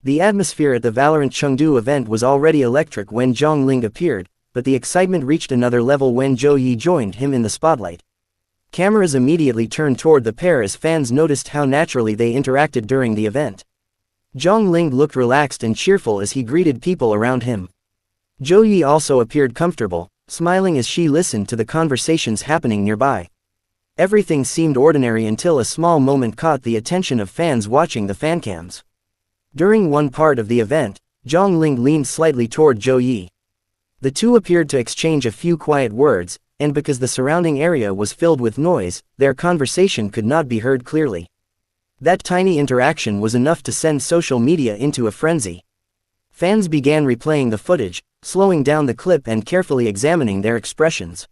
The atmosphere at the Valorant Chengdu event was already electric when Zhang Ling appeared, but the excitement reached another level when Zhou joined him in the spotlight. Cameras immediately turned toward the pair as fans noticed how naturally they interacted during the event. Zhang Ling looked relaxed and cheerful as he greeted people around him. Zhou also appeared comfortable, smiling as she listened to the conversations happening nearby. Everything seemed ordinary until a small moment caught the attention of fans watching the fancams. During one part of the event, Zhang Ling leaned slightly toward Zhou. The two appeared to exchange a few quiet words, and because the surrounding area was filled with noise, their conversation could not be heard clearly. That tiny interaction was enough to send social media into a frenzy. Fans began replaying the footage, slowing down the clip and carefully examining their expressions.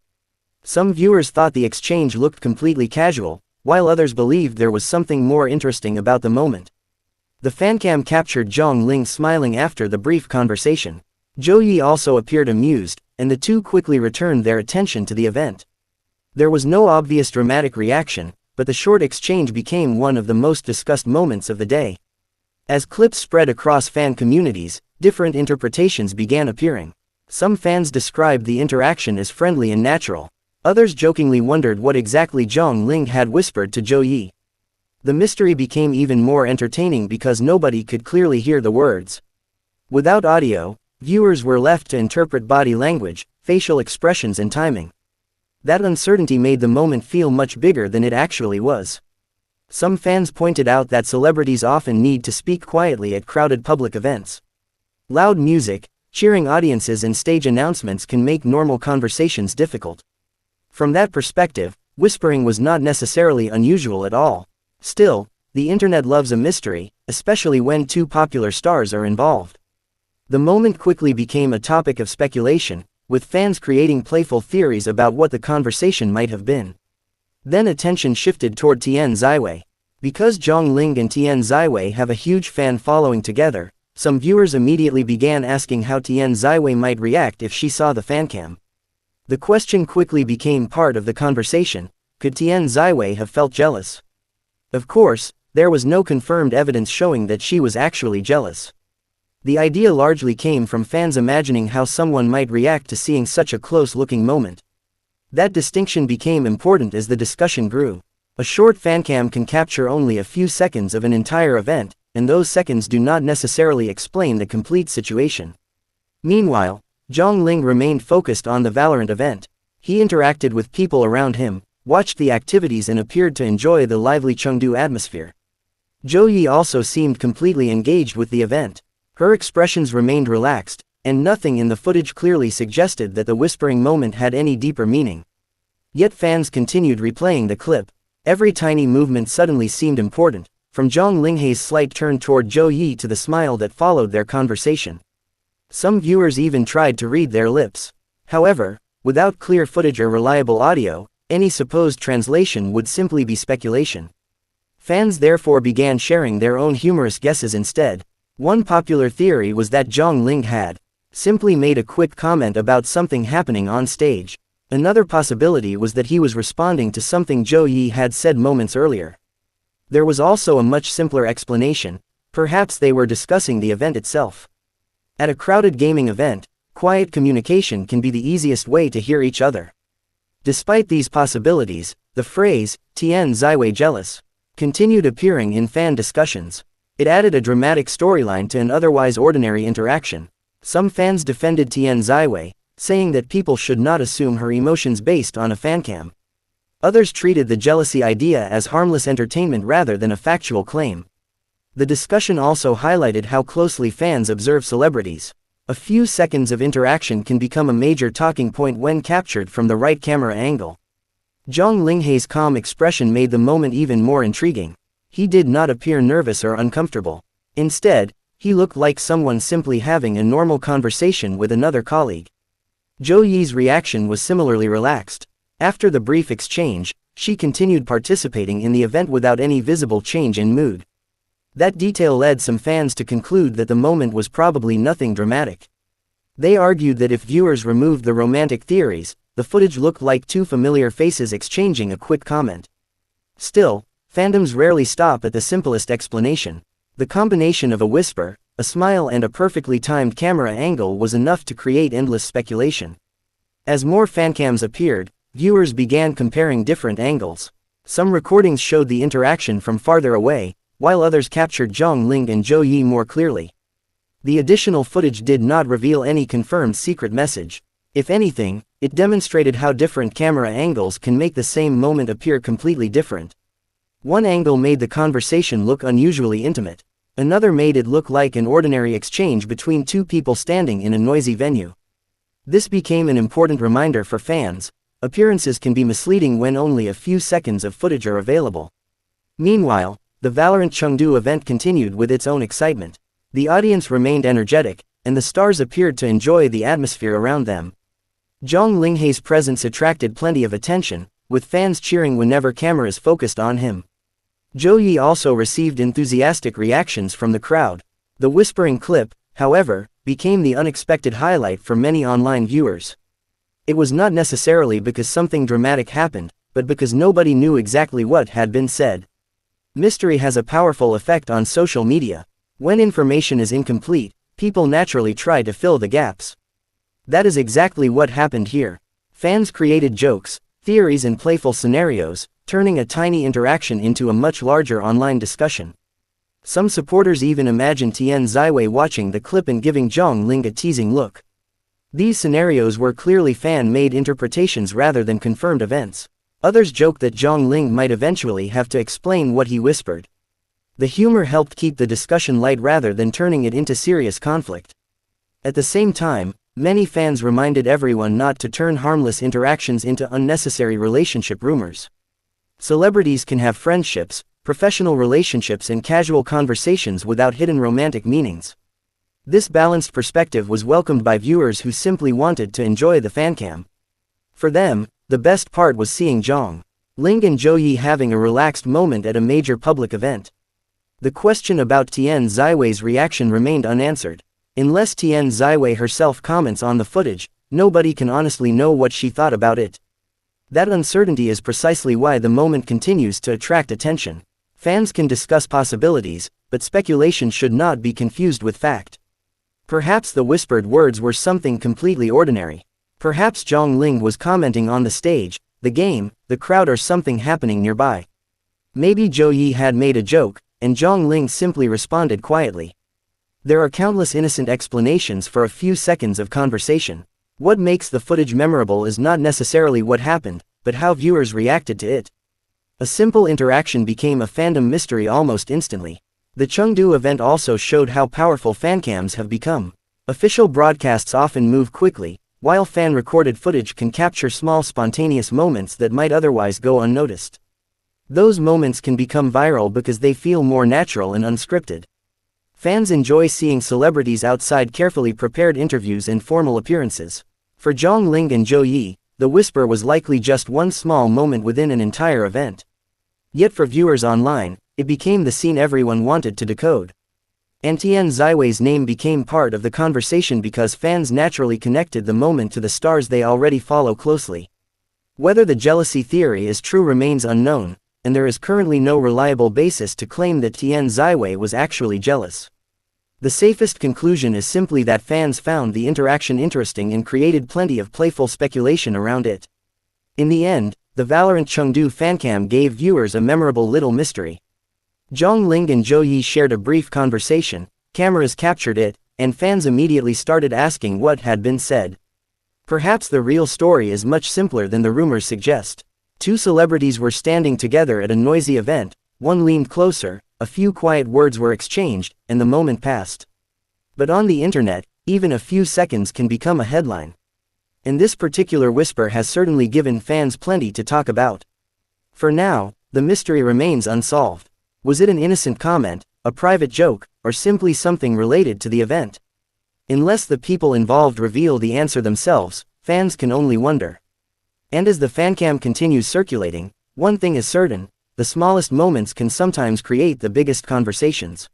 Some viewers thought the exchange looked completely casual, while others believed there was something more interesting about the moment. The fancam captured Zhang Ling smiling after the brief conversation. Zhou also appeared amused, and the two quickly returned their attention to the event. There was no obvious dramatic reaction, but the short exchange became one of the most discussed moments of the day. As clips spread across fan communities, different interpretations began appearing. Some fans described the interaction as friendly and natural. Others jokingly wondered what exactly Zhang Ling had whispered to Zhou. The mystery became even more entertaining because nobody could clearly hear the words. Without audio, viewers were left to interpret body language, facial expressions and timing. That uncertainty made the moment feel much bigger than it actually was. Some fans pointed out that celebrities often need to speak quietly at crowded public events. Loud music, cheering audiences and stage announcements can make normal conversations difficult. From that perspective, whispering was not necessarily unusual at all. Still, the internet loves a mystery, especially when two popular stars are involved. The moment quickly became a topic of speculation, with fans creating playful theories about what the conversation might have been. Then attention shifted toward Tian Xiwei. Because Zhang Ling and Tian Xiwei have a huge fan following together, some viewers immediately began asking how Tian Xiwei might react if she saw the fancam. The question quickly became part of the conversation: could Tian Xiwei have felt jealous? Of course, there was no confirmed evidence showing that she was actually jealous. The idea largely came from fans imagining how someone might react to seeing such a close-looking moment. That distinction became important as the discussion grew. A short fancam can capture only a few seconds of an entire event, and those seconds do not necessarily explain the complete situation. Meanwhile, Zhang Ling remained focused on the Valorant event. He interacted with people around him, watched the activities and appeared to enjoy the lively Chengdu atmosphere. Zhou also seemed completely engaged with the event. Her expressions remained relaxed, and nothing in the footage clearly suggested that the whispering moment had any deeper meaning. Yet fans continued replaying the clip. Every tiny movement suddenly seemed important, from Zhang Linghe's slight turn toward Zhou to the smile that followed their conversation. Some viewers even tried to read their lips. However, without clear footage or reliable audio, any supposed translation would simply be speculation. Fans therefore began sharing their own humorous guesses instead. One popular theory was that Zhang Ling had simply made a quick comment about something happening on stage. Another possibility was that he was responding to something Zhou had said moments earlier. There was also a much simpler explanation: perhaps they were discussing the event itself. At a crowded gaming event, quiet communication can be the easiest way to hear each other. Despite these possibilities, the phrase, "Tian Xiwei jealous," continued appearing in fan discussions. It added a dramatic storyline to an otherwise ordinary interaction. Some fans defended Tian Xiwei, saying that people should not assume her emotions based on a fancam. Others treated the jealousy idea as harmless entertainment rather than a factual claim. The discussion also highlighted how closely fans observe celebrities. A few seconds of interaction can become a major talking point when captured from the right camera angle. Zhang Linghe's calm expression made the moment even more intriguing. He did not appear nervous or uncomfortable. Instead, he looked like someone simply having a normal conversation with another colleague. Zhou's reaction was similarly relaxed. After the brief exchange, she continued participating in the event without any visible change in mood. That detail led some fans to conclude that the moment was probably nothing dramatic. They argued that if viewers removed the romantic theories, the footage looked like two familiar faces exchanging a quick comment. Still, fandoms rarely stop at the simplest explanation. The combination of a whisper, a smile and a perfectly timed camera angle was enough to create endless speculation. As more fancams appeared, viewers began comparing different angles. Some recordings showed the interaction from farther away, while others captured Zhang Ling and Zhou Yi more clearly. The additional footage did not reveal any confirmed secret message. If anything, it demonstrated how different camera angles can make the same moment appear completely different. One angle made the conversation look unusually intimate. Another made it look like an ordinary exchange between two people standing in a noisy venue. This became an important reminder for fans. Appearances can be misleading when only a few seconds of footage are available. Meanwhile, the Valorant Chengdu event continued with its own excitement. The audience remained energetic, and the stars appeared to enjoy the atmosphere around them. Zhang Linghe's presence attracted plenty of attention, with fans cheering whenever cameras focused on him. Zhou Yi also received enthusiastic reactions from the crowd. The whispering clip, however, became the unexpected highlight for many online viewers. It was not necessarily because something dramatic happened, but because nobody knew exactly what had been said. Mystery has a powerful effect on social media. When information is incomplete, people naturally try to fill the gaps. That is exactly what happened here. Fans created jokes, theories and playful scenarios, turning a tiny interaction into a much larger online discussion. Some supporters even imagined Tian Xiwei watching the clip and giving Zhang Ling a teasing look. These scenarios were clearly fan-made interpretations rather than confirmed events. Others joked that Zhang Ling might eventually have to explain what he whispered. The humor helped keep the discussion light rather than turning it into serious conflict. At the same time, many fans reminded everyone not to turn harmless interactions into unnecessary relationship rumors. Celebrities can have friendships, professional relationships and casual conversations without hidden romantic meanings. This balanced perspective was welcomed by viewers who simply wanted to enjoy the fancam. For them, the best part was seeing Zhang Ling and Zhou Yi having a relaxed moment at a major public event. The question about Tian Xiwei's reaction remained unanswered. Unless Tian Xiwei herself comments on the footage, nobody can honestly know what she thought about it. That uncertainty is precisely why the moment continues to attract attention. Fans can discuss possibilities, but speculation should not be confused with fact. Perhaps the whispered words were something completely ordinary. Perhaps Zhang Ling was commenting on the stage, the game, the crowd or something happening nearby. Maybe Zhou Yi had made a joke, and Zhang Ling simply responded quietly. There are countless innocent explanations for a few seconds of conversation. What makes the footage memorable is not necessarily what happened, but how viewers reacted to it. A simple interaction became a fandom mystery almost instantly. The Chengdu event also showed how powerful fancams have become. Official broadcasts often move quickly, while fan-recorded footage can capture small spontaneous moments that might otherwise go unnoticed. Those moments can become viral because they feel more natural and unscripted. Fans enjoy seeing celebrities outside carefully prepared interviews and formal appearances. For Zhang Ling and Zhou Yi, the whisper was likely just one small moment within an entire event. Yet for viewers online, it became the scene everyone wanted to decode. And Tian Xiwei's name became part of the conversation because fans naturally connected the moment to the stars they already follow closely. Whether the jealousy theory is true remains unknown, and there is currently no reliable basis to claim that Tian Xiwei was actually jealous. The safest conclusion is simply that fans found the interaction interesting and created plenty of playful speculation around it. In the end, the Valorant Chengdu fancam gave viewers a memorable little mystery. Zhang Ling and Zhou Yi shared a brief conversation, cameras captured it, and fans immediately started asking what had been said. Perhaps the real story is much simpler than the rumors suggest. Two celebrities were standing together at a noisy event, one leaned closer, a few quiet words were exchanged, and the moment passed. But on the internet, even a few seconds can become a headline. And this particular whisper has certainly given fans plenty to talk about. For now, the mystery remains unsolved. Was it an innocent comment, a private joke, or simply something related to the event? Unless the people involved reveal the answer themselves, fans can only wonder. And as the fancam continues circulating, one thing is certain: the smallest moments can sometimes create the biggest conversations.